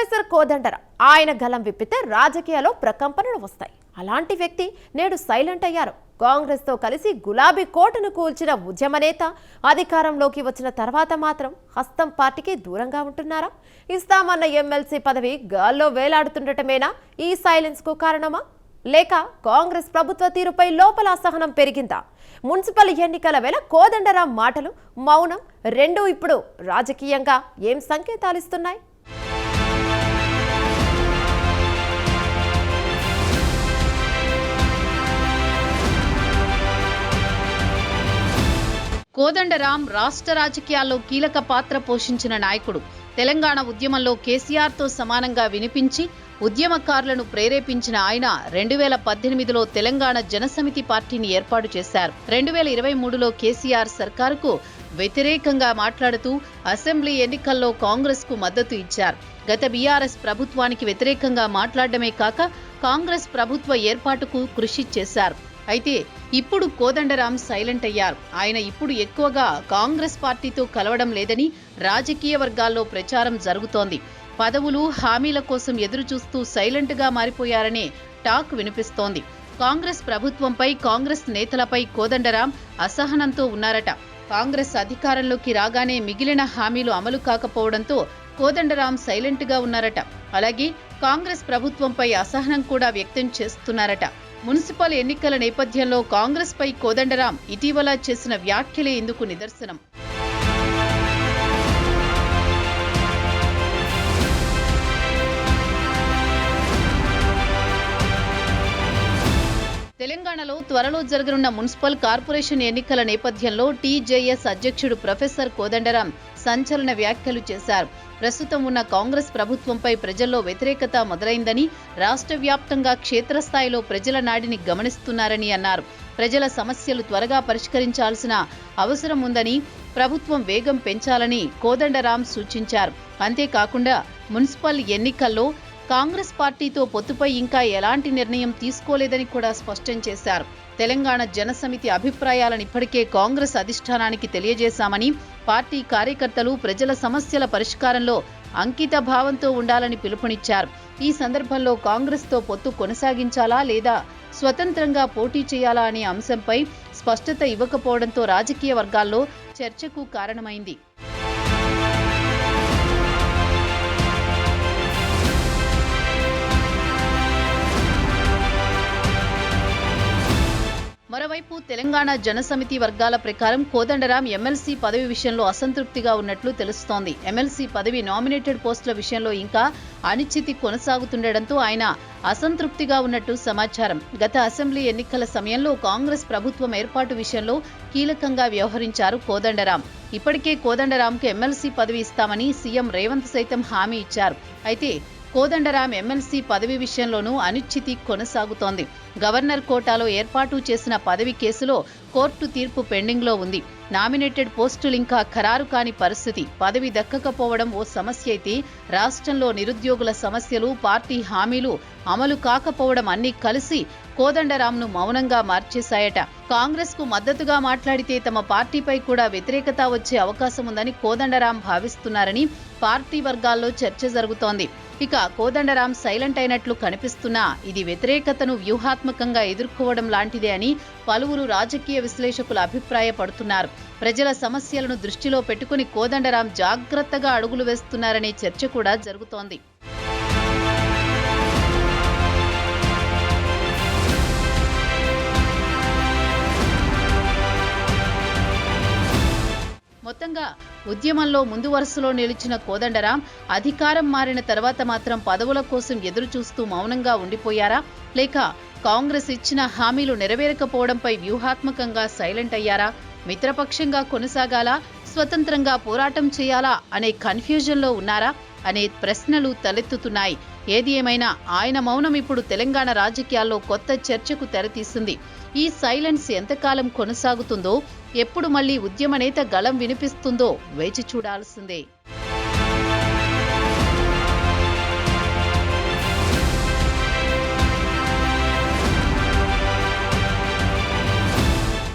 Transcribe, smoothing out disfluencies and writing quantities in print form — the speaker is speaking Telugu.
ప్రొఫెసర్ కోదండరాం ఆయన గలం విప్పితే రాజకీయాల్లో ప్రకంపనలు వస్తాయి. అలాంటి వ్యక్తి నేడు సైలెంట్ అయ్యారు. కాంగ్రెస్తో కలిసి గులాబీ కోటను కూల్చిన ఉద్యమ నేత అధికారంలోకి వచ్చిన తర్వాత మాత్రం హస్తం పార్టీకి దూరంగా ఉంటున్నారా? ఇస్తామన్న ఎమ్మెల్సీ పదవి గాల్లో వేలాడుతుండటమేనా ఈ సైలెన్స్ కు కారణమా? లేక కాంగ్రెస్ ప్రభుత్వ తీరుపై లోపల అసహనం పెరిగిందా? మున్సిపల్ ఎన్నికల వేళ కోదండరాం మాటలు, మౌనం రెండూ ఇప్పుడు రాజకీయంగా ఏం సంకేతాలు ఇస్తున్నాయి? కోదండరాం రాష్ట్ర రాజకీయాల్లో కీలక పాత్ర పోషించిన నాయకుడు. తెలంగాణ ఉద్యమంలో కేసీఆర్తో సమానంగా వినిపించి ఉద్యమకారులను ప్రేరేపించిన ఆయన 2018లో తెలంగాణ జనసమితి పార్టీని ఏర్పాటు చేశారు. 2023లో కేసీఆర్ సర్కారుకు వ్యతిరేకంగా మాట్లాడుతూ అసెంబ్లీ ఎన్నికల్లో కాంగ్రెస్ కు మద్దతు ఇచ్చారు. గత బీఆర్ఎస్ ప్రభుత్వానికి వ్యతిరేకంగా మాట్లాడమే కాక కాంగ్రెస్ ప్రభుత్వ ఏర్పాటుకు కృషి చేశారు. అయితే ఇప్పుడు కోదండరాం సైలెంట్ అయ్యారు. ఆయన ఇప్పుడు ఎక్కువగా కాంగ్రెస్ పార్టీతో కలవడం లేదని రాజకీయ వర్గాల్లో ప్రచారం జరుగుతోంది. పదవులు, హామీల కోసం ఎదురుచూస్తూ సైలెంట్ గా మారిపోయారనే టాక్ వినిపిస్తోంది. కాంగ్రెస్ ప్రభుత్వంపై, కాంగ్రెస్ నేతలపై కోదండరాం అసహనంతో ఉన్నారట. కాంగ్రెస్ అధికారంలోకి రాగానే మిగిలిన హామీలు అమలు కాకపోవడంతో కోదండరాం సైలెంట్ గా ఉన్నారట. అలాగే కాంగ్రెస్ ప్రభుత్వంపై అసహనం కూడా వ్యక్తం చేస్తున్నారట. మున్సిపల్ ఎన్నికల నేపథ్యంలో కాంగ్రెస్ పై కోదండరాం ఇటీవల చేసిన వ్యాఖ్యలే ఇందుకు నిదర్శనం. తెలంగాణలో త్వరలో జరగనున్న మున్సిపల్ కార్పొరేషన్ ఎన్నికల నేపథ్యంలో టీజేఎస్ అధ్యక్షుడు ప్రొఫెసర్ కోదండరాం సంచలన వ్యాఖ్యలు చేశారు. ప్రస్తుతం ఉన్న కాంగ్రెస్ ప్రభుత్వంపై ప్రజల్లో వ్యతిరేకత మొదలైందని, రాష్ట్ర వ్యాప్తంగా క్షేత్రస్థాయిలో ప్రజల నాడిని గమనిస్తున్నారని అన్నారు. ప్రజల సమస్యలు త్వరగా పరిష్కరించాల్సిన అవసరం ఉందని, ప్రభుత్వం వేగం పెంచాలని కోదండరాం సూచించారు. అంతేకాకుండా మున్సిపల్ ఎన్నికల్లో కాంగ్రెస్ పార్టీతో పొత్తుపై ఇంకా ఎలాంటి నిర్ణయం తీసుకోలేదని కూడా స్పష్టం చేశారు. తెలంగాణ జనసమితి అభిప్రాయాలను ఇప్పటికే కాంగ్రెస్ అధిష్టానానికి తెలియజేశామని, పార్టీ కార్యకర్తలు ప్రజల సమస్యల పరిష్కారంలో అంకిత భావంతో ఉండాలని పిలుపునిచ్చారు. ఈ సందర్భంలో కాంగ్రెస్తో పొత్తు కొనసాగించాలా లేదా స్వతంత్రంగా పోటీ చేయాలా అనే అంశంపై స్పష్టత ఇవ్వకపోవడంతో రాజకీయ వర్గాల్లో చర్చకు కారణమైంది. మరోవైపు తెలంగాణ జనసమితి వర్గాల ప్రకారం కోదండరాం ఎమ్మెల్సీ పదవి విషయంలో అసంతృప్తిగా ఉన్నట్లు తెలుస్తోంది. ఎమ్మెల్సీ పదవి నామినేటెడ్ పోస్టుల విషయంలో ఇంకా అనిశ్చితి కొనసాగుతుండటంతో ఆయన అసంతృప్తిగా ఉన్నట్టు సమాచారం. గత అసెంబ్లీ ఎన్నికల సమయంలో కాంగ్రెస్ ప్రభుత్వం ఏర్పాటు విషయంలో కీలకంగా వ్యవహరించారు కోదండరాం. ఇప్పటికే కోదండరాంకు ఎమ్మెల్సీ పదవి ఇస్తామని సీఎం రేవంత్ సైతం హామీ ఇచ్చారు. అయితే కోదండరాం ఎమ్మెల్సీ పదవి విషయంలోనూ అనిశ్చితి కొనసాగుతోంది. గవర్నర్ కోటాలో ఏర్పాటు చేసిన పదవి కేసులో కోర్టు తీర్పు పెండింగ్లో ఉంది. నామినేటెడ్ పోస్టులు ఇంకా ఖరారు కాని పరిస్థితి. పదవి దక్కకపోవడం ఓ సమస్య అయితే, రాష్ట్రంలో నిరుద్యోగుల సమస్యలు, పార్టీ హామీలు అమలు కాకపోవడం అన్నీ కలిసి కోదండరాంను మౌనంగా మార్చేశాయట. కాంగ్రెస్ కు మద్దతుగా మాట్లాడితే తమ పార్టీపై కూడా వ్యతిరేకత వచ్చే అవకాశం ఉందని కోదండరాం భావిస్తున్నారని పార్టీ వర్గాల్లో చర్చ జరుగుతోంది. ఇక కోదండరాం సైలెంట్ అయినట్లు కనిపిస్తున్నా ఇది వ్యతిరేకతను వ్యూహాత్మకంగా ఎదుర్కోవడం లాంటిదే అని పలువురు రాజకీయ విశ్లేషకులు అభిప్రాయపడుతున్నారు. ప్రజల సమస్యలను దృష్టిలో పెట్టుకుని కోదండరాం జాగ్రత్తగా అడుగులు వేస్తున్నారనే చర్చ కూడా జరుగుతోంది. మొత్తంగా ఉద్యమంలో ముందు వరుసలో నిలిచిన కోదండరాం అధికారం మారిన తర్వాత మాత్రం పదవుల కోసం ఎదురు చూస్తూ మౌనంగా ఉండిపోయారా? లేక కాంగ్రెస్ ఇచ్చిన హామీలు నెరవేరకపోవడంపై వ్యూహాత్మకంగా సైలెంట్ అయ్యారా? మిత్రపక్షంగా కొనసాగాలా, స్వతంత్రంగా పోరాటం చేయాలా అనే కన్ఫ్యూజన్లో ఉన్నారా అనే ప్రశ్నలు తలెత్తుతున్నాయి. ఏది ఏమైనా ఆయన మౌనం ఇప్పుడు తెలంగాణ రాజకీయాల్లో కొత్త చర్చకు తెరతీసింది. ఈ సైలెన్స్ ఎంతకాలం కొనసాగుతుందో, ఎప్పుడు మళ్లీ ఉద్యమ నేత గళం వినిపిస్తుందో వేచి చూడాల్సిందే.